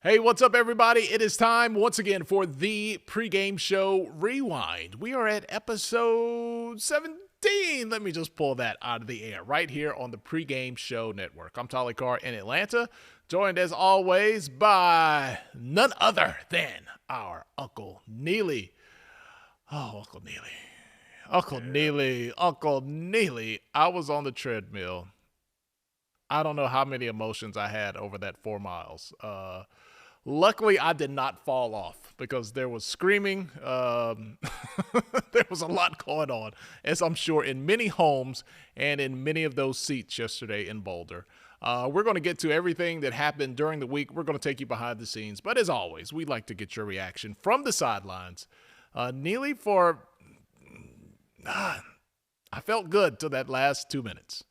Hey, what's up, everybody? It is time once again for the pregame show rewind. We are at episode 17. Let me just pull that out of the air right here on the pregame show network. I'm Tolly Carr in Atlanta, joined as always by none other than our Uncle Neely. Oh, Uncle Neely. Uncle Neely. I was on the treadmill. I don't know how many emotions I had over that 4 miles. Luckily, I did not fall off because there was screaming. There was a lot going on, as I'm sure in many homes and in many of those seats yesterday in Boulder. We're going to get to everything that happened during the week. We're going to take you behind the scenes. But as always, we'd like to get your reaction from the sidelines. Neely, I felt good till that last 2 minutes.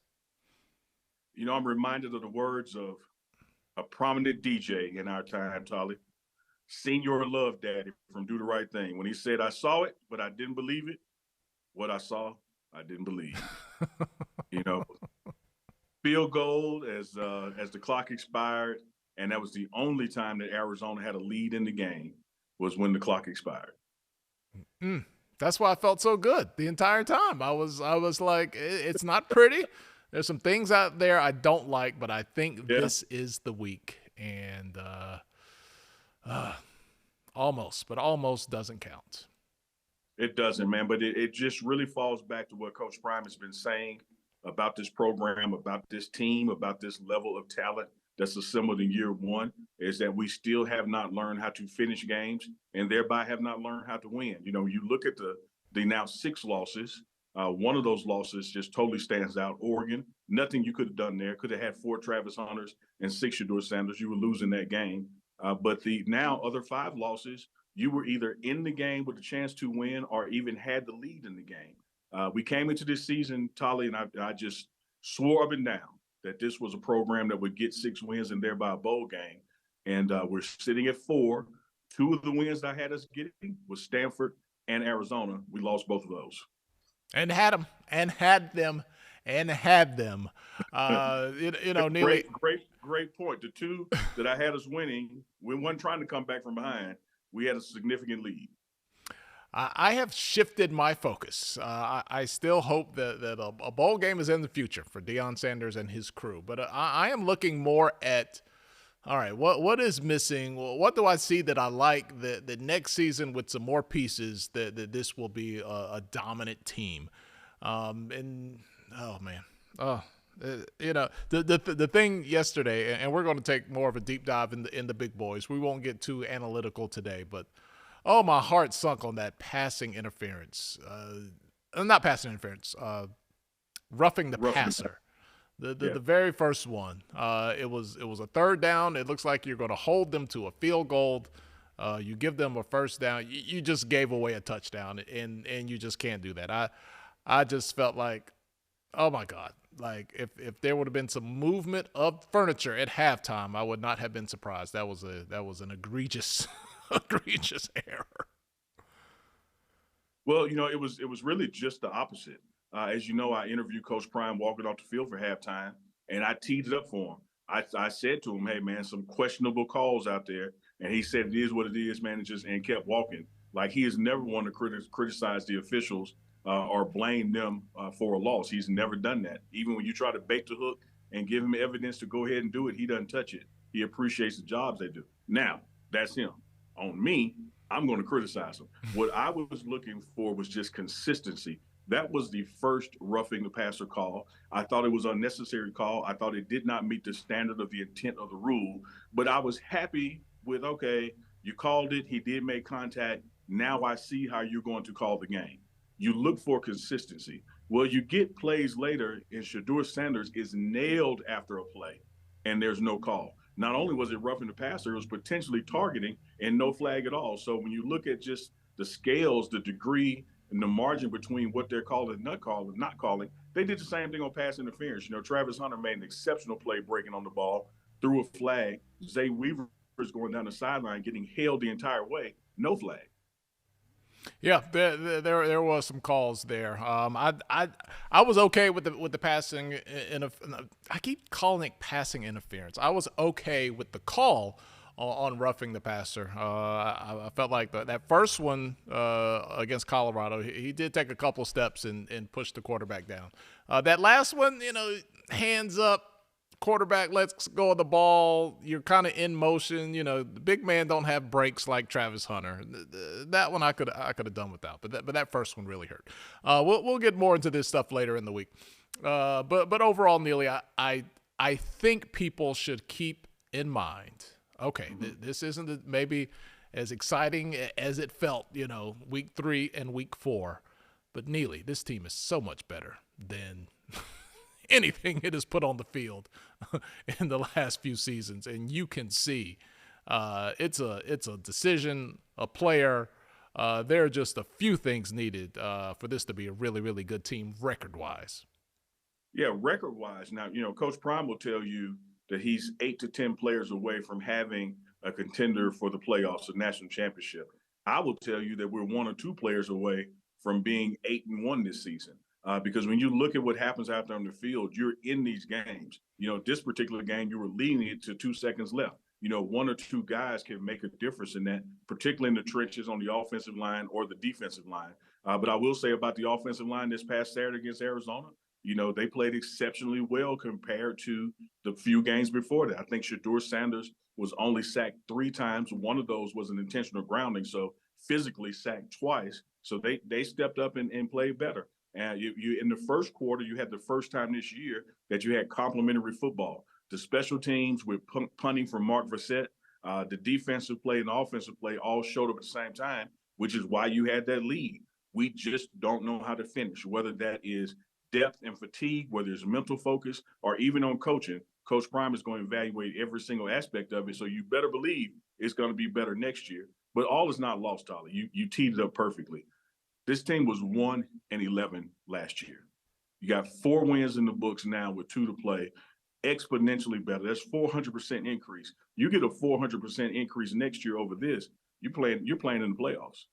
You know, I'm reminded of the words of a prominent DJ in our time, Tolly, Senior Love Daddy from Do the Right Thing. When he said, I saw it, but I didn't believe it. What I saw, I didn't believe. You know, field goal as the clock expired, and that was the only time that Arizona had a lead in the game was when the clock expired. That's why I felt so good the entire time. I was like, it's not pretty. There's some things out there I don't like, but I think this is the week. And almost doesn't count. It doesn't, man. But it just really falls back to what Coach Prime has been saying about this program, about this team, about this level of talent that's assembled in year one, is that we still have not learned how to finish games and thereby have not learned how to win. You know, you look at the now 6 losses. One of those losses just totally stands out. Oregon, nothing you could have done there. Could have had 4 Travis Hunters and 6 Shadur Sanders. You were losing that game. But the now other 5 losses, you were either in the game with a chance to win or even had the lead in the game. We came into this season, Tolly, and I just swore up and down that this was a program that would get 6 wins and thereby a bowl game. And we're sitting at 4. 2 of the wins that I had us getting was Stanford and Arizona. We lost both of those. And had them. Neely. Great point. The 2 that I had us winning, we weren't trying to come back from behind. We had a significant lead. I have shifted my focus. I still hope that a bowl game is in the future for Deion Sanders and his crew. But I am looking more at, all right, what is missing? What do I see that I like that next season with some more pieces that this will be a dominant team? The thing yesterday, and we're going to take more of a deep dive in the big boys. We won't get too analytical today, but my heart sunk on that passing interference. Not passing interference, roughing the passer. The very first one. It was a 3rd down. It looks like you're going to hold them to a field goal. You give them a 1st down. You just gave away a touchdown, and you just can't do that. I just felt like, oh my God! Like if there would have been some movement of furniture at halftime, I would not have been surprised. That was an egregious error. Well, you know, it was really just the opposite. As you know, I interviewed Coach Prime walking off the field for halftime, and I teed it up for him. I said to him, "Hey, man, some questionable calls out there," and he said, "It is what it is, man," and kept walking. Like he has never wanted to criticize the officials or blame them for a loss. He's never done that. Even when you try to bait the hook and give him evidence to go ahead and do it, he doesn't touch it. He appreciates the jobs they do. Now, that's him. On me, I'm going to criticize him. What I was looking for was just consistency. That was the first roughing the passer call. I thought it was an unnecessary call. I thought it did not meet the standard of the intent of the rule. But I was happy with, okay, you called it. He did make contact. Now I see how you're going to call the game. You look for consistency. Well, you get plays later, and Shadur Sanders is nailed after a play, and there's no call. Not only was it roughing the passer, it was potentially targeting and no flag at all. So when you look at just the scales, the degree, and the margin between what they're calling, not calling, they did the same thing on pass interference. You know, Travis Hunter made an exceptional play breaking on the ball, threw a flag. Zay Weaver is going down the sideline, getting hailed the entire way, no flag. Yeah, there was some calls there. I was okay with the passing. I keep calling it passing interference. I was okay with the call on roughing the passer. I felt like that first one against Colorado, he did take a couple steps and push the quarterback down. That last one, hands up, quarterback lets go of the ball. You're kind of in motion. The big man don't have breaks like Travis Hunter. That one I could have done without, but that first one really hurt. We'll get more into this stuff later in the week. But overall, Neely, I think people should keep in mind. Okay, this isn't maybe as exciting as it felt, week 3 and week 4. But Neely, this team is so much better than anything it has put on the field in the last few seasons. And you can see it's a decision, a player. There are just a few things needed for this to be a really, really good team record-wise. Yeah, record-wise. Now, Coach Prime will tell you that he's 8 to 10 players away from having a contender for the playoffs, a national championship. I will tell you that we're 1 or 2 players away from being 8-1 this season. Because when you look at what happens out there on the field, you're in these games. This particular game, you were leading it to 2 seconds left. 1 or 2 guys can make a difference in that, particularly in the trenches on the offensive line or the defensive line. But I will say about the offensive line this past Saturday against Arizona, they played exceptionally well compared to the few games before that. I think Shadur Sanders was only sacked 3 times. One of those was an intentional grounding, so physically sacked twice. So they stepped up and played better. And you in the first quarter, you had the first time this year that you had complementary football. The special teams with punting from Mark Vrissett, the defensive play and the offensive play all showed up at the same time, which is why you had that lead. We just don't know how to finish, whether that is depth and fatigue, whether it's mental focus, or even on coaching. Coach Prime is going to evaluate every single aspect of it. So you better believe it's going to be better next year. But all is not lost, Tyler. You teed it up perfectly. This team was 1-11 last year. You got 4 wins in the books now with 2 to play. Exponentially better. That's 400% increase. You get a 400% increase next year over this. You're playing in the playoffs.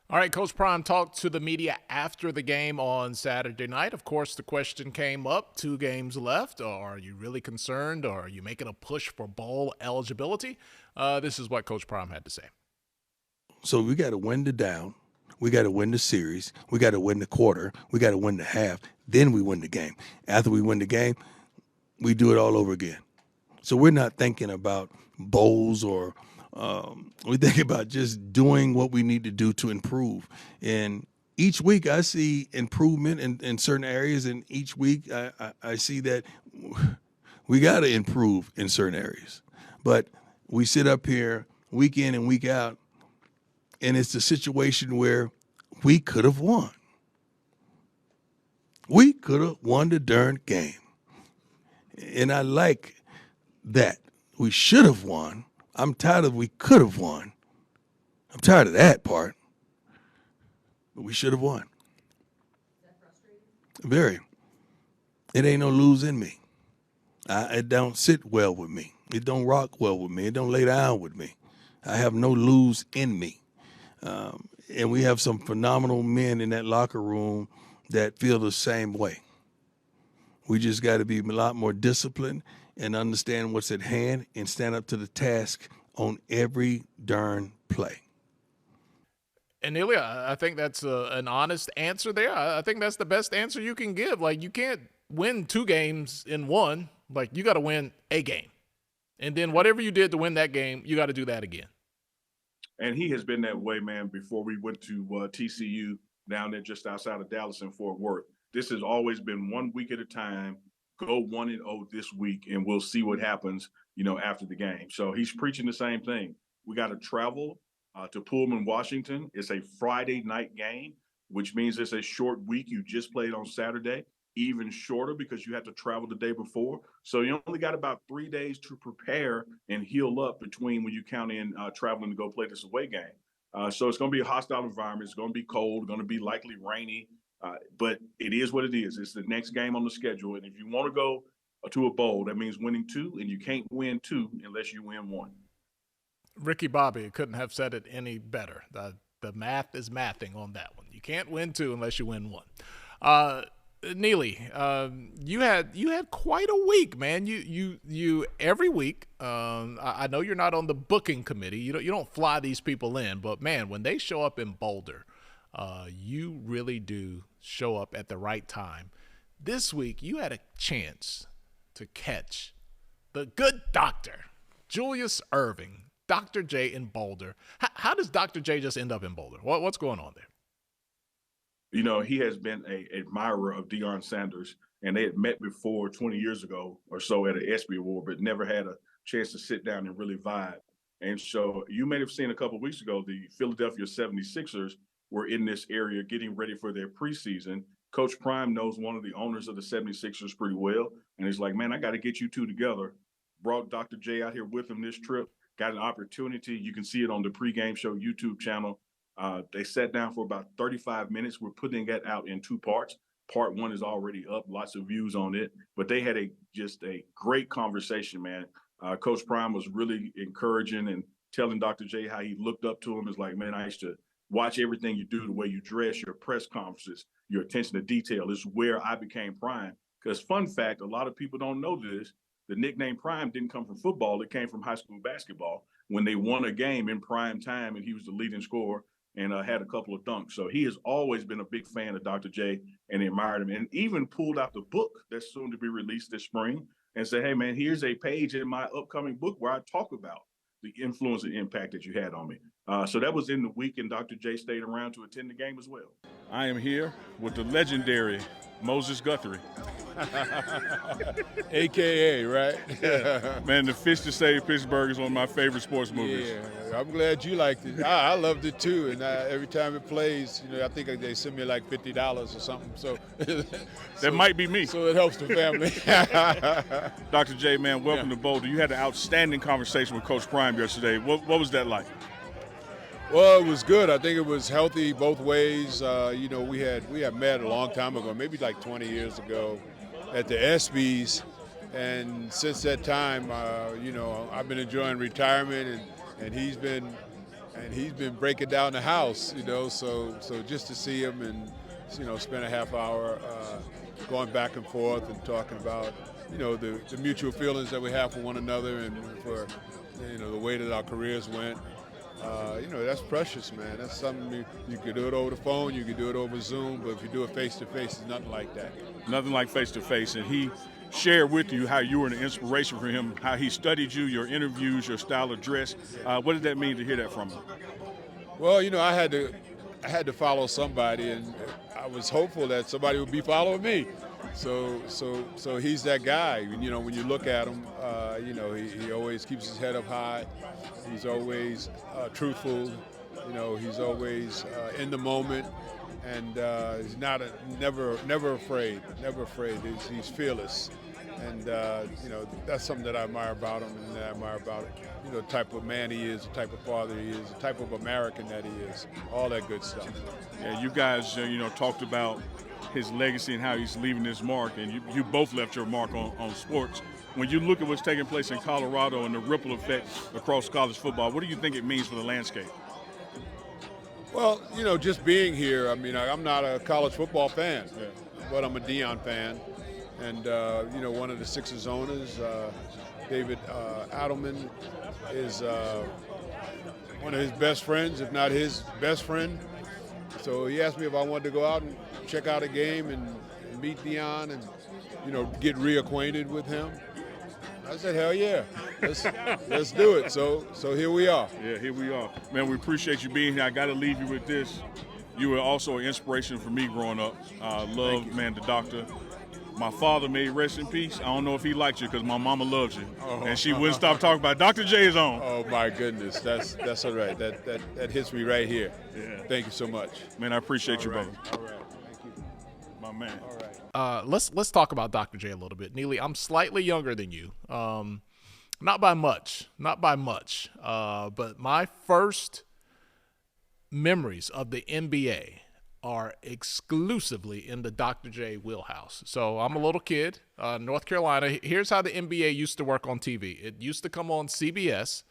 All right, Coach Prime talked to the media after the game on Saturday night. Of course, the question came up, 2 games left. Are you really concerned, or are you making a push for bowl eligibility? This is what Coach Prime had to say. So we got to win the down. We got to win the series. We got to win the quarter. We got to win the half. Then we win the game. After we win the game, we do it all over again. So we're not thinking about bowls or we think about just doing what we need to do to improve. And each week I see improvement in certain areas, and each week I see that we got to improve in certain areas. But we sit up here week in and week out, and it's a situation where we could have won. We could have won the darn game. And I like that. We should have won. I'm tired of we could have won. I'm tired of that part. But we should have won. Is that frustrating? Very. It ain't no lose in me. It don't sit well with me. It don't rock well with me. It don't lay down with me. I have no lose in me. And we have some phenomenal men in that locker room that feel the same way. We just got to be a lot more disciplined and understand what's at hand and stand up to the task on every darn play. And Neely, I think that's an honest answer there. I think that's the best answer you can give. Like, you can't win 2 games in one. Like, you got to win a game. And then whatever you did to win that game, you got to do that again. And he has been that way, man, before we went to TCU down there just outside of Dallas and Fort Worth. This has always been 1 week at a time. Go 1-0 this week, and we'll see what happens, after the game. So he's preaching the same thing. We got to travel to Pullman, Washington. It's a Friday night game, which means it's a short week. You just played on Saturday, even shorter because you had to travel the day before. So you only got about 3 days to prepare and heal up between when you count in traveling to go play this away game. So it's going to be a hostile environment. It's going to be cold, going to be likely rainy. But it is what it is. It's the next game on the schedule. And if you want to go to a bowl, that means winning 2, and you can't win 2 unless you win 1. Ricky Bobby couldn't have said it any better. The math is mathing on that one. You can't win 2 unless you win 1. Neely, you had quite a week, man. You every week. I know you're not on the booking committee. You don't fly these people in, but man, when they show up in Boulder, you really do show up at the right time. This week, you had a chance to catch the good doctor, Julius Irving, Dr. J in Boulder. How does Dr. J just end up in Boulder? What's going on there? You know, he has been an admirer of Deion Sanders, and they had met before 20 years ago or so at an ESPY award, but never had a chance to sit down and really vibe. And so you may have seen a couple of weeks ago, the Philadelphia 76ers were in this area getting ready for their preseason. Coach Prime knows one of the owners of the 76ers pretty well, and he's like, man, I got to get you two together. Brought Dr. J out here with him this trip, got an opportunity. You can see it on the Pregame Show YouTube channel. They sat down for about 35 minutes. We're putting that out in two parts. Part one is already up, lots of views on it. But they had just a great conversation, man. Coach Prime was really encouraging and telling Dr. J how he looked up to him. It's like, man, I used to watch everything you do, the way you dress, your press conferences, your attention to detail. Is where I became Prime. Because fun fact, a lot of people don't know this. The nickname Prime didn't come from football. It came from high school basketball when they won a game in prime time and he was the leading scorer and had a couple of dunks. So he has always been a big fan of Dr. J and admired him, and even pulled out the book that's soon to be released this spring and said, hey, man, here's a page in my upcoming book where I talk about the influence and impact that you had on me. So that was in the week, and Dr. J stayed around to attend the game as well. I am here with the legendary Moses Guthrie. AKA, right? Yeah. Man, The Fish to Save Pittsburgh is one of my favorite sports movies. Yeah, I'm glad you liked it. I loved it too, and every time it plays, I think they send me like $50 or something. So that might be me. So it helps the family. Dr. J, man, welcome to Boulder. You had an outstanding conversation with Coach Prime yesterday. What was that like? Well, it was good. I think it was healthy both ways. We had met a long time ago, maybe like 20 years ago, at the ESPYs, and since that time, I've been enjoying retirement, and he's been breaking down the house, So just to see him and spend a half hour going back and forth and talking about the mutual feelings that we have for one another and for the way that our careers went. That's precious, man. That's something you could do it over the phone, you could do it over Zoom, but if you do it face-to-face, it's nothing like that. Nothing like face-to-face. And he shared with you how you were an inspiration for him, how he studied you, your interviews, your style of dress. What did that mean to hear that from him? Well, I had to follow somebody, and I was hopeful that somebody would be following me. So he's that guy. When you look at him, he always keeps his head up high. He's always truthful. He's always in the moment, and he's never afraid. Never afraid. He's fearless, and that's something that I admire about him, and that I admire about the type of man he is, the type of father he is, the type of American that he is. All that good stuff. Yeah, you guys, talked about his legacy and how he's leaving his mark, and you both left your mark on sports. When you look at what's taking place in Colorado and the ripple effect across college football, what do you think it means for the landscape? Well, just being here, I'm not a college football fan, but I'm a Deion fan. And, one of the Sixers owners, David Adelman, is one of his best friends, if not his best friend. So he asked me if I wanted to go out and check out a game and meet Deion and, get reacquainted with him. I said, hell yeah, let's do it. So here we are. Yeah, here we are. Man, we appreciate you being here. I got to leave you with this. You were also an inspiration for me growing up. Loved, man, the doctor. My father, may he rest in peace. I don't know if he liked you because my mama loves you. And she wouldn't stop talking about Dr. J is on. Oh, my goodness. That's all right. That hits me right here. Yeah. Thank you so much. Man, I appreciate you, brother. All right. Thank you. My man. All right. Let's talk about Dr. J a little bit. Neely, I'm slightly younger than you. Not by much. But my first memories of the NBA are exclusively in the Dr. J wheelhouse. So I'm a little kid, North Carolina. Here's how the NBA used to work on TV. It used to come on CBS.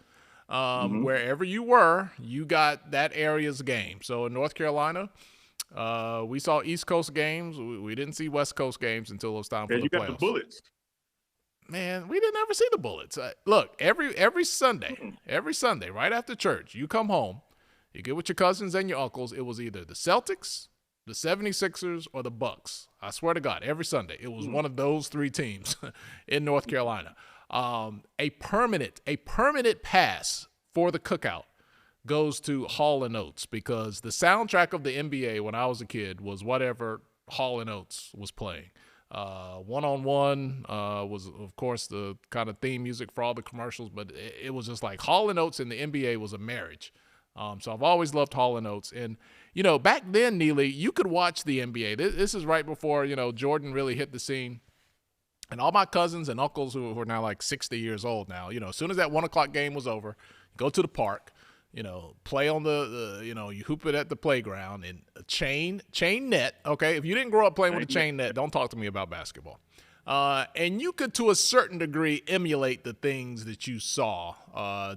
Wherever you were, you got that area's game. So in North Carolina, We saw East Coast games. We didn't see West Coast games until it was time for And the you playoffs. got the Bullets. Man, we didn't ever see the Bullets. Look, every Sunday, right after church, you come home, you get with your cousins and your uncles. It was either the Celtics, the 76ers, or the Bucks. I swear to God, every Sunday. It was one of those three teams in North Carolina. A permanent pass for the cookout goes to Hall & Oates, because the soundtrack of the NBA when I was a kid was whatever Hall & Oates was playing. One-on-One was, of course, the kind of theme music for all the commercials, but it was just like Hall & Oates and the NBA was a marriage. So I've always loved Hall & Oates. And, back then, Neely, you could watch the NBA. This is right before, Jordan really hit the scene. And all my cousins and uncles who are now like 60 years old now, as soon as that 1 o'clock game was over, go to the park, play on you hoop it at the playground and chain net. Okay. If you didn't grow up playing with a chain net, don't talk to me about basketball. And you could, to a certain degree, emulate the things that you saw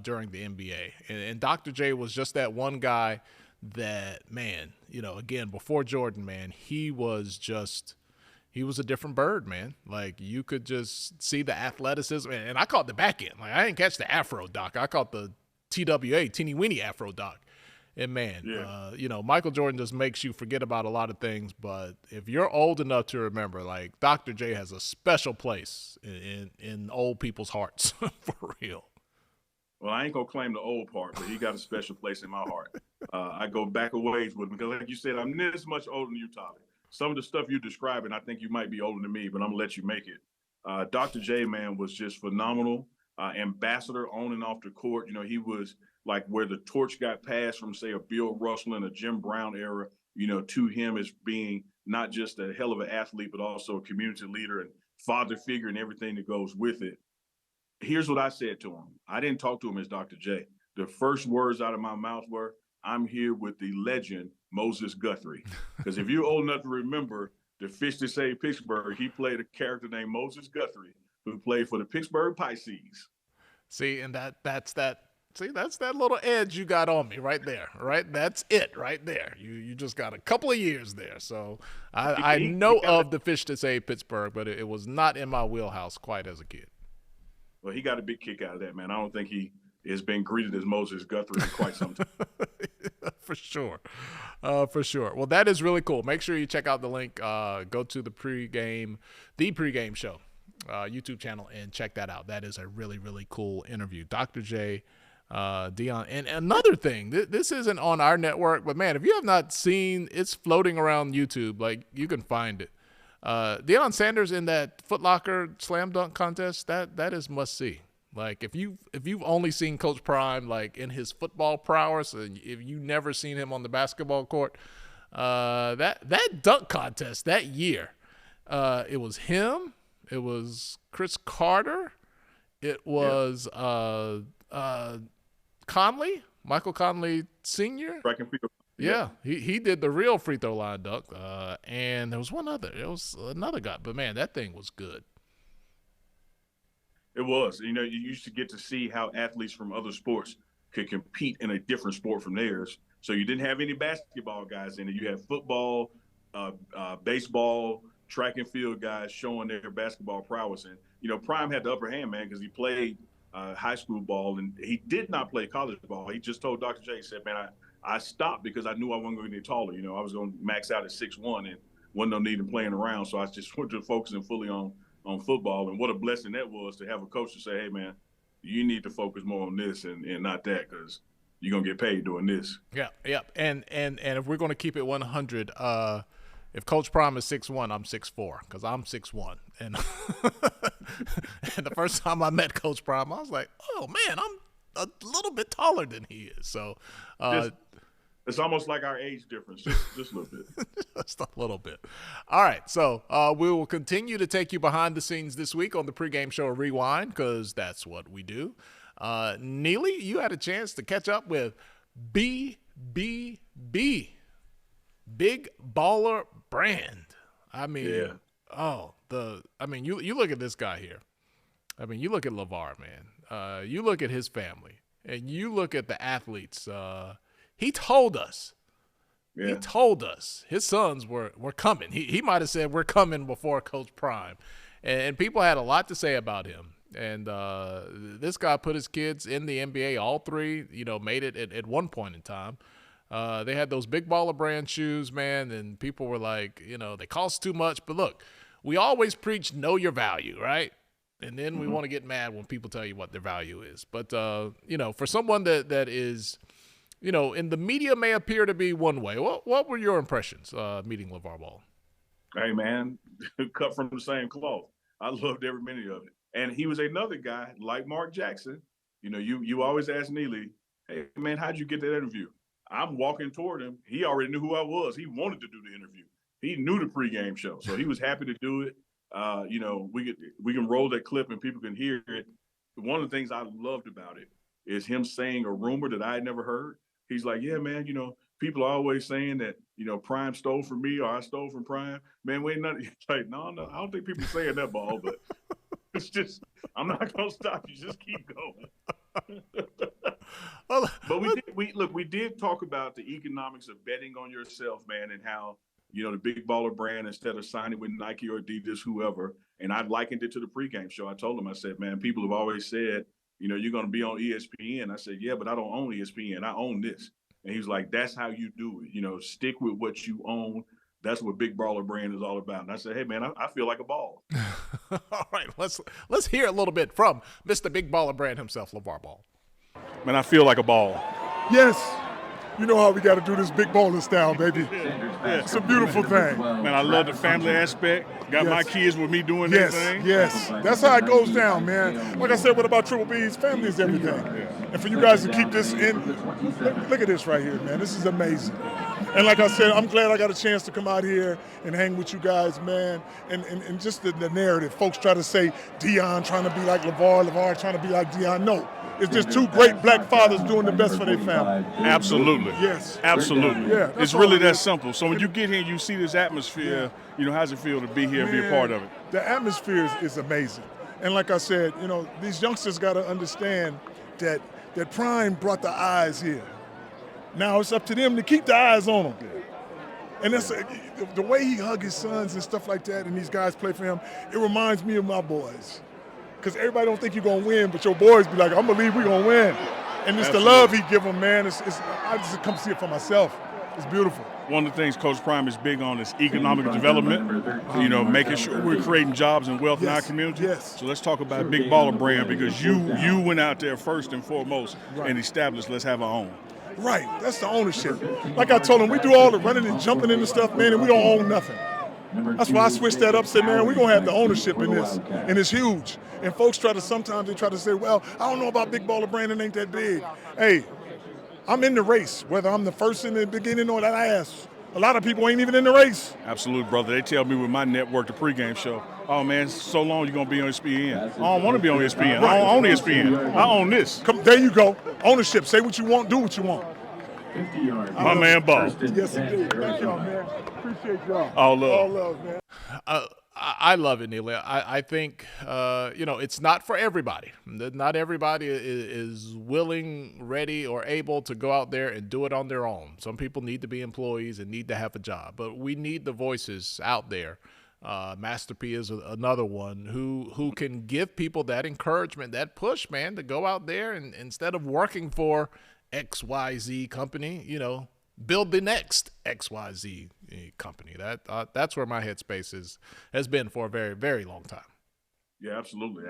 during the NBA. And Dr. J was just that one guy that, man, again, before Jordan, man, he was a different bird, man. Like, you could just see the athleticism. And I caught the back end. Like, I didn't catch the Afro doc. I caught the TWA, teeny weeny Afro doc. And, man, Michael Jordan just makes you forget about a lot of things. But if you're old enough to remember, like, Dr. J has a special place in old people's hearts, for real. Well, I ain't going to claim the old part, but he got a special place in my heart. I go back a ways with him because, like you said, I'm this much older than you, Tommy. Some of the stuff you're describing, I think you might be older than me, but I'm going to let you make it. Dr. J, man, was just phenomenal. Ambassador on and off the court. He was like where the torch got passed from, say, a Bill Russell and a Jim Brown era, to him as being not just a hell of an athlete, but also a community leader and father figure and everything that goes with it. Here's what I said to him. I didn't talk to him as Dr. J. The first words out of my mouth were, I'm here with the legend, Moses Guthrie. Because if you're old enough to remember the Fish to Save Pittsburgh, he played a character named Moses Guthrie, who played for the Pittsburgh Pisces. See, and that's that little edge you got on me right there, right? That's it right there. You just got a couple of years there. So I know of the Fish to Save Pittsburgh, but it was not in my wheelhouse quite as a kid. Well, he got a big kick out of that, man. I don't think he has been greeted as Moses Guthrie in quite some time. For sure. Well, that is really cool. Make sure you check out the link. Go to the pregame show YouTube channel and check that out. That is a really, really cool interview. Dr. J, Deion. And another thing, this isn't on our network, but, man, if you have not seen, it's floating around YouTube. Like, you can find it. Deion Sanders in that Foot Locker slam dunk contest, that is must see. Like, if you've only seen Coach Prime like in his football prowess, and if you've never seen him on the basketball court, that dunk contest that year, it was him, it was Chris Carter, it was Conley, Michael Conley Sr. Yeah, he did the real free throw line dunk, and there was another guy, but, man, that thing was good. It was. You used to get to see how athletes from other sports could compete in a different sport from theirs. So you didn't have any basketball guys in it. You had football, baseball, track and field guys showing their basketball prowess. And, Prime had the upper hand, man, because he played high school ball, and he did not play college ball. He just told Dr. J, he said, man, I stopped because I knew I wasn't going to get taller. I was going to max out at 6'1", and wasn't no need in playing around. So I just went to focusing fully on football. And what a blessing that was to have a coach to say, hey, man, you need to focus more on this and not that, because you're going to get paid doing this. Yeah. And if we're going to keep it 100, if Coach Prime is 6'1", I'm 6'4", because I'm 6'1". And, and the first time I met Coach Prime, I was like, oh, man, I'm a little bit taller than he is. So it's almost like our age difference, just a little bit. Just a little bit. All right, so we will continue to take you behind the scenes this week on the pregame show Rewind, because that's what we do. Neely, you had a chance to catch up with BBB, Big Baller Brand. I mean, you look at this guy here. I mean, you look at Lavar, man. You look at his family, and you look at the athletes. He told us He Yeah. told us his sons were coming. He might have said we're coming before Coach Prime, and people had a lot to say about him. And this guy put his kids in the NBA. All three, made it at one point in time. They had those big baller brand shoes, man, and people were like, they cost too much. But look, we always preach know your value, right? And then we want to get mad when people tell you what their value is. But, for someone that is, in the media may appear to be one way, what were your impressions meeting Lavar Ball? Hey, man, cut from the same cloth. I loved every minute of it. And he was another guy like Mark Jackson. You always ask Neely, hey, man, how'd you get that interview? I'm walking toward him. He already knew who I was. He wanted to do the interview. He knew the pregame show, so he was happy to do it. We can roll that clip and people can hear it. One of the things I loved about it is him saying a rumor that I had never heard. He's like, yeah, man, people are always saying that, Prime stole from me or I stole from Prime. Man, wait, not like, no, I don't think people saying that, Ball, but it's just, I'm not going to stop you. Just keep going. But we did talk about the economics of betting on yourself, man, and how, the big baller brand, instead of signing with Nike or Adidas, whoever, and I likened it to the pregame show. I told him, I said, man, people have always said, you're going to be on ESPN. I said, yeah, but I don't own ESPN. I own this. And he was like, that's how you do it. Stick with what you own. That's what big baller brand is all about. And I said, hey, man, I feel like a ball. All right, let's hear a little bit from Mr. Big Baller Brand himself, Lavar Ball. Man, I feel like a ball. Yes. You know how we got to do this big baller style, baby. It's a beautiful thing. Man, I love the family aspect. Got my kids with me doing this thing. Yes, that's how it goes down, man. Like I said, what about Triple B's? Family is everything. And for you guys to keep this in, look at this right here, man. This is amazing. And like I said, I'm glad I got a chance to come out here and hang with you guys, man. And just the narrative. Folks try to say Deion trying to be like Lavar trying to be like Deion. No. It's just two great black fathers doing the best for their family. Absolutely. Yes. Absolutely. Yeah. It's really that simple. So when you get here and you see this atmosphere, how does it feel to be here and be a part of it? The atmosphere is amazing. And like I said, these youngsters got to understand that Prime brought the eyes here. Now it's up to them to keep the eyes on them. And that's the way he hugged his sons and stuff like that, and these guys play for him, it reminds me of my boys. Because everybody don't think you're going to win, but your boys be like, I'm going to believe we're going to win. And it's the love he give them, man. I just come see it for myself. It's beautiful. One of the things Coach Prime is big on is economic development, making sure we're creating jobs and wealth in our community. Yes. So let's talk about Big Baller Brand, because you went out there first and foremost and established let's have our own. Right. That's the ownership. Like I told him, we do all the running and jumping into stuff, man, and we don't own nothing. That's why I switched that up, said, man, we're going to have the ownership in this, and it's huge. And folks sometimes they try to say, well, I don't know about Big Baller Brand, it ain't that big. Hey, I'm in the race, whether I'm the first in the beginning or the last. A lot of people ain't even in the race. Absolutely, brother. They tell me with my network, the pregame show, oh, man, so long you're going to be on ESPN. I don't want to be on ESPN. I don't own ESPN. I own this. There you go. Ownership. Say what you want, do what you want. My man, Ball. Yes, indeed. Thank y'all, man. Appreciate y'all. All love. All love, man. I love it, Neely. I think, it's not for everybody. Not everybody is willing, ready, or able to go out there and do it on their own. Some people need to be employees and need to have a job. But we need the voices out there. Master P is another one who can give people that encouragement, that push, man, to go out there and instead of working for XYZ company, build the next XYZ company. That's where my headspace has been for a very, very long time. Yeah, absolutely.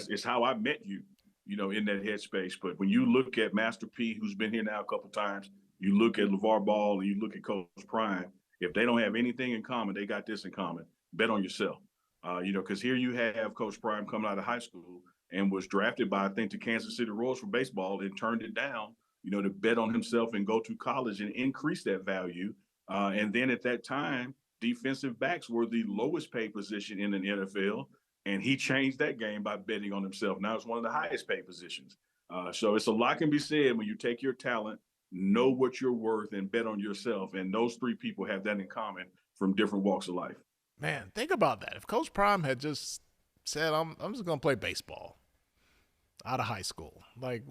It's how I met you, in that headspace. But when you look at Master P, who's been here now a couple of times, you look at Lavar Ball and you look at Coach Prime, if they don't have anything in common, they got this in common. Bet on yourself. Because here you have Coach Prime coming out of high school and was drafted by, I think, the Kansas City Royals for baseball and turned it down, to bet on himself and go to college and increase that value. And then at that time, defensive backs were the lowest paid position in the NFL. And he changed that game by betting on himself. Now it's one of the highest paid positions. So it's a lot can be said when you take your talent, know what you're worth, and bet on yourself. And those three people have that in common from different walks of life. Man, think about that. If Coach Prime had just said, I'm just going to play baseball out of high school, like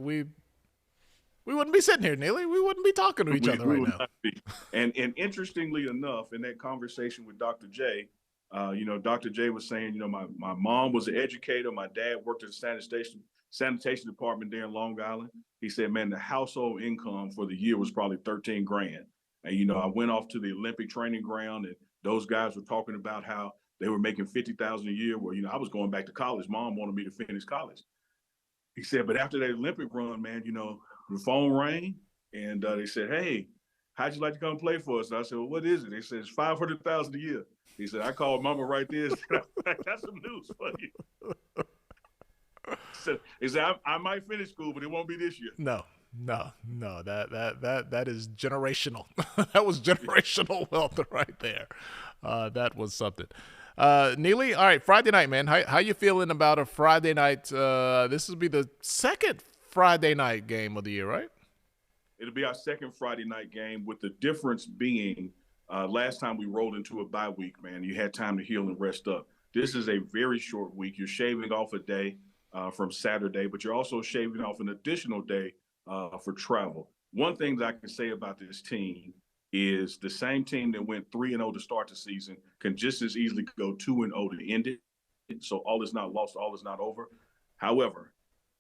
we wouldn't be sitting here, Neely. We wouldn't be talking to each other We right would now. not be. And interestingly enough, in that conversation with Dr. J, Dr. J was saying, my mom was an educator. My dad worked at the sanitation department there in Long Island. He said, man, the household income for the year was probably 13 grand. And, I went off to the Olympic training ground, and those guys were talking about how they were making 50,000 a year. Well, I was going back to college. Mom wanted me to finish college. He said, but after that Olympic run, man, the phone rang, and they said, hey, how'd you like to come play for us? And I said, well, what is it? They said, it's 500,000 a year. He said, I called mama right there and said, I got some news for you. He said, I might finish school, but it won't be this year. No. That is generational. That was generational wealth right there. That was something. Neely, all right, Friday night, man. How you feeling about a Friday night? This will be the second Friday night game of the year, right? It'll be our second Friday night game, with the difference being last time we rolled into a bye week, man. You had time to heal and rest up. This is a very short week. You're shaving off a day from Saturday, but you're also shaving off an additional day for travel. One thing that I can say about this team is the same team that went 3-0 to start the season can just as easily go 2-0 to end it. So all is not lost, all is not over. However,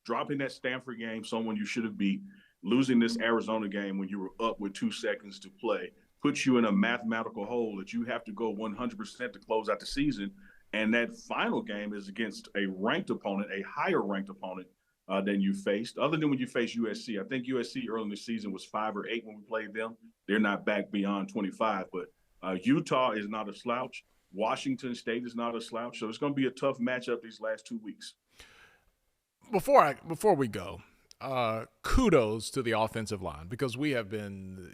dropping that Stanford game, someone you should have beat, losing this Arizona game when you were up with 2 seconds to play, puts you in a mathematical hole that you have to go 100% to close out the season. And that final game is against a ranked opponent, a higher ranked opponent than you faced, other than when you faced USC. I think USC early in the season was 5 or 8 when we played them. They're not back beyond 25, but Utah is not a slouch. Washington State is not a slouch. So it's going to be a tough matchup these last 2 weeks. Before we go, kudos to the offensive line, because we have been,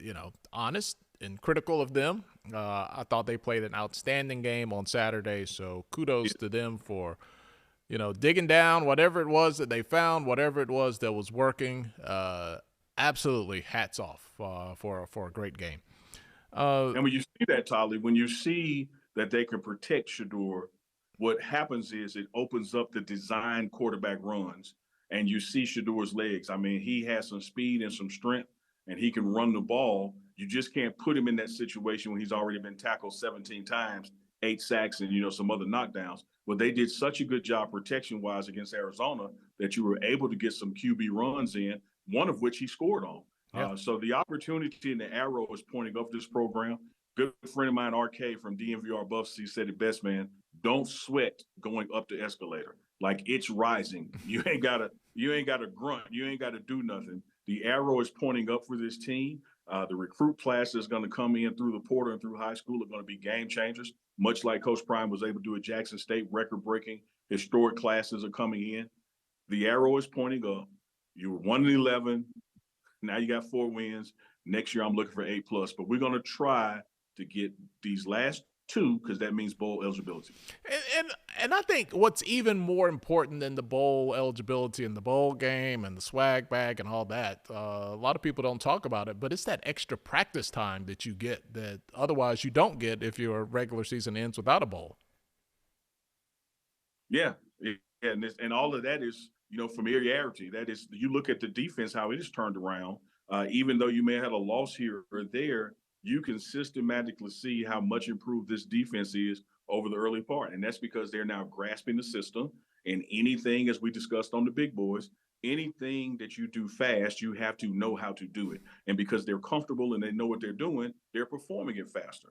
honest and critical of them. I thought they played an outstanding game on Saturday, so kudos to them for digging down whatever it was that they found, whatever it was that was working. Absolutely, hats off for a great game. And when you see that, Tolly, when you see that they can protect Shadur, what happens is it opens up the design quarterback runs, and you see Shadur's legs. I mean, he has some speed and some strength, and he can run the ball. You just can't put him in that situation when he's already been tackled 17 times, 8 sacks, and, some other knockdowns. Well, they did such a good job protection-wise against Arizona that you were able to get some QB runs in, one of which he scored on. Yeah. So the opportunity and the arrow is pointing up this program. Good friend of mine, RK from DMVR Buffs, he said it best, man. Don't sweat going up the escalator. Like, it's rising. You ain't gotta grunt. You ain't gotta do nothing. The arrow is pointing up for this team. The recruit class is going to come in through the portal and through high school are going to be game changers, much like Coach Prime was able to do at Jackson State. Record-breaking, historic classes are coming in. The arrow is pointing up. You were 1-11. Now you got 4 wins. Next year, I'm looking for 8+. But we're going to try to get these last 2, because that means bowl eligibility. And I think what's even more important than the bowl eligibility and the bowl game and the swag bag and all that, a lot of people don't talk about it, but it's that extra practice time that you get that otherwise you don't get if your regular season ends without a bowl. Yeah, and all of that is, familiarity. That is, you look at the defense, how it is turned around. Even though you may have had a loss here or there, you can systematically see how much improved this defense is over the early part. And that's because they're now grasping the system. And anything, as we discussed on the big boys, anything that you do fast, you have to know how to do it. And because they're comfortable and they know what they're doing, they're performing it faster.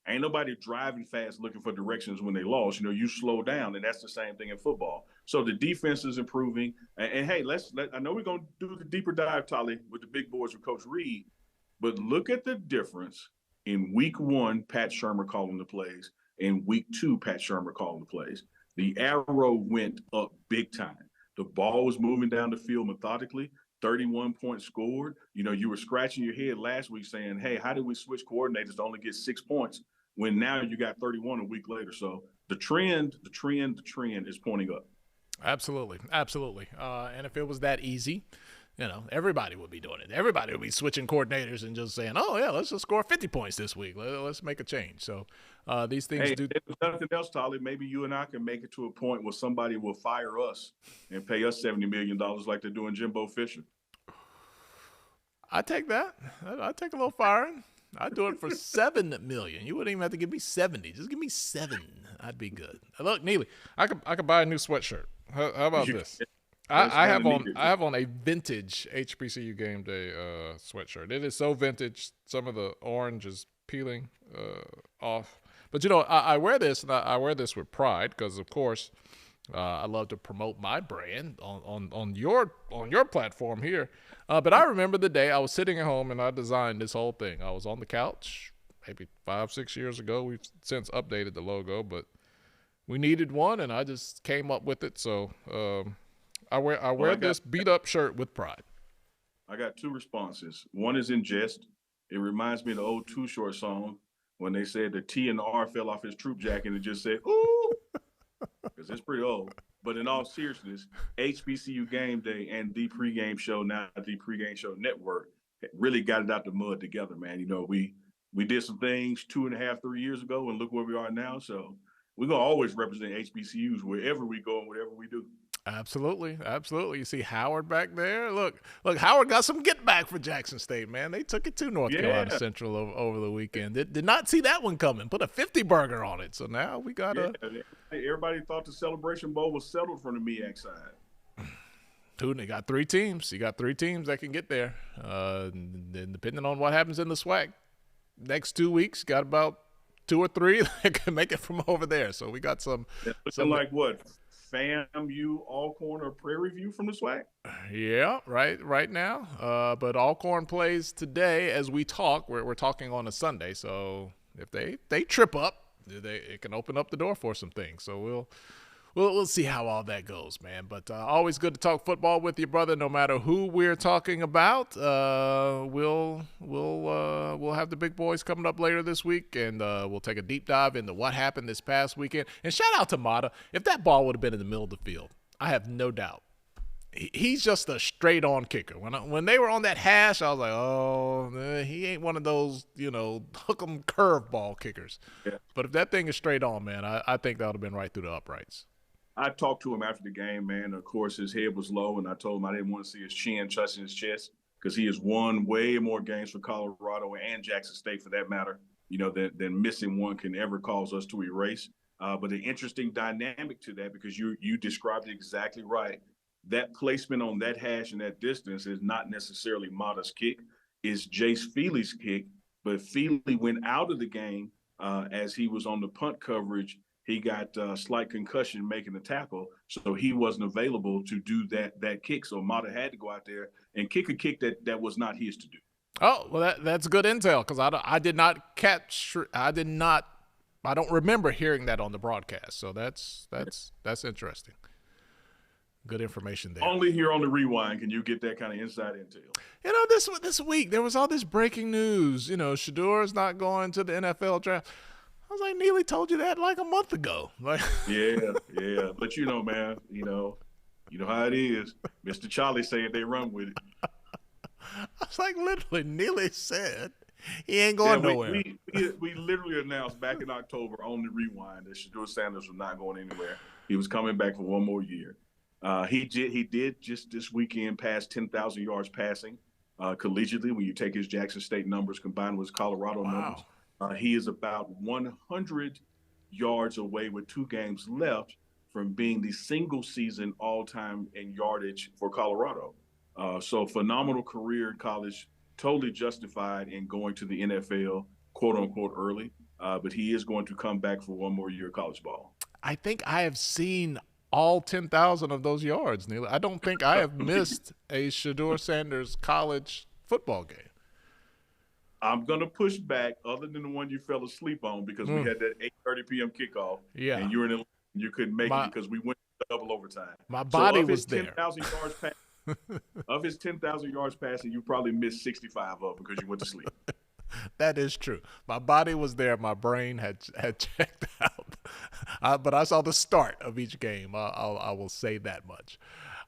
Ain't nobody driving fast looking for directions when they lost. You slow down, and that's the same thing in football. So the defense is improving. And hey, I know we're going to do the deeper dive, Tolly, with the big boys with Coach Reed. But look at the difference in week 1, Pat Shurmur calling the plays, and week 2, Pat Shurmur calling the plays. The arrow went up big time. The ball was moving down the field methodically, 31 points scored. You were scratching your head last week saying, hey, how did we switch coordinators to only get 6 points when now you got 31 a week later? So the trend is pointing up. Absolutely. And if it was that easy, everybody would be doing it. Everybody would be switching coordinators and just saying, oh, yeah, let's just score 50 points this week. Let's make a change. So these things do. If there's nothing else, Tolly, maybe you and I can make it to a point where somebody will fire us and pay us $70 million like they're doing Jimbo Fisher. I take that. I take a little firing. I'd do it for $7 million. You wouldn't even have to give me 70. Just give me 7. I'd be good. Look, Neely, I could buy a new sweatshirt. How about this? I have on a vintage HBCU game day sweatshirt. It is so vintage. Some of the orange is peeling off. But I wear this, and I wear this with pride because, of course, I love to promote my brand on your platform here. But I remember the day I was sitting at home and I designed this whole thing. I was on the couch maybe 5-6 years ago. We've since updated the logo, but we needed one, and I just came up with it. So I wear this beat up shirt with pride. I got 2 responses. One is in jest. It reminds me of the old Too Short song when they said the T and the R fell off his troop jacket and it just said, ooh, because it's pretty old. But in all seriousness, HBCU Game Day and the Pregame Show, now the Pregame Show Network, really got it out the mud together, man. We did some things 2.5, 3 years ago, and look where we are now. So we're going to always represent HBCUs wherever we go and whatever we do. Absolutely. You see Howard back there. Look, Howard got some get back for Jackson State, man. They took it to North Carolina Central over the weekend. Did not see that one coming. Put a 50 burger on it. So now we got everybody thought the Celebration Bowl was settled from the MEAC side. Dude, they got 3 teams. You got 3 teams that can get there. Then depending on what happens in the SWAC, next 2 weeks, got about 2 or 3 that can make it from over there. So we got some like what? FAMU, Alcorn, or Prairie View from the SWAC? Yeah, right now. But Alcorn plays today as we talk. We're talking on a Sunday, so if they trip up, it can open up the door for some things. So we'll see how all that goes, man. But always good to talk football with you, brother. No matter who we're talking about, we'll have the big boys coming up later this week, and we'll take a deep dive into what happened this past weekend. And shout out to Mata. If that ball would have been in the middle of the field, I have no doubt. He's just a straight-on kicker. When they were on that hash, I was like, oh, he ain't one of those, hook-em curveball kickers. Yeah. But if that thing is straight on, man, I think that would have been right through the uprights. I talked to him after the game, man. Of course, his head was low, and I told him I didn't want to see his chin touching his chest because he has won way more games for Colorado and Jackson State, for that matter, than missing one can ever cause us to erase. But the interesting dynamic to that, because you described it exactly right, that placement on that hash and that distance is not necessarily Mata's kick. It's Jace Feely's kick, but Feely went out of the game as he was on the punt coverage. He got a slight concussion making the tackle, so he wasn't available to do that kick. So Mata had to go out there and kick a kick that was not his to do. Oh, well, that's good intel because I did not catch. I don't remember hearing that on the broadcast. So that's interesting. Good information there. Only here on the Rewind can you get that kind of inside intel. This week there was all this breaking news. Shadur is not going to the NFL draft. I was like, Neely told you that like a month ago. Yeah. But man, you know how it is. Mr. Charlie said they run with it. I was like, literally, Neely said he ain't going nowhere. We literally announced back in October on the Rewind that Shadur Sanders was not going anywhere. He was coming back for one more year. He did just this weekend pass 10,000 yards passing collegiately when you take his Jackson State numbers combined with his Colorado numbers. He is about 100 yards away with 2 games left from being the single season all-time in yardage for Colorado. So phenomenal career in college, totally justified in going to the NFL, quote unquote, early. But he is going to come back for one more year of college ball. I think I have seen all 10,000 of those yards, Neil. I don't think I have missed a Shadur Sanders college football game. I'm going to push back other than the one you fell asleep on because we had that 8:30 p.m. kickoff. Yeah. And you couldn't make it because we went double overtime. My body was there. 10,000 yards of his 10,000 yards passing, you probably missed 65 of them because you went to sleep. That is true. My body was there. My brain had checked out. But I saw the start of each game. I will say that much.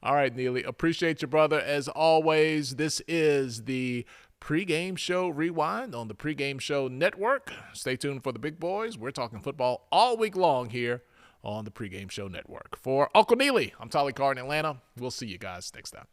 All right, Neely. Appreciate you, brother. As always, this is the Pregame Show Rewind on the Pregame Show Network. Stay tuned for the big boys. We're talking football all week long here on the Pregame Show Network. For Uncle Neely, I'm Tolly Carr in Atlanta. We'll see you guys next time.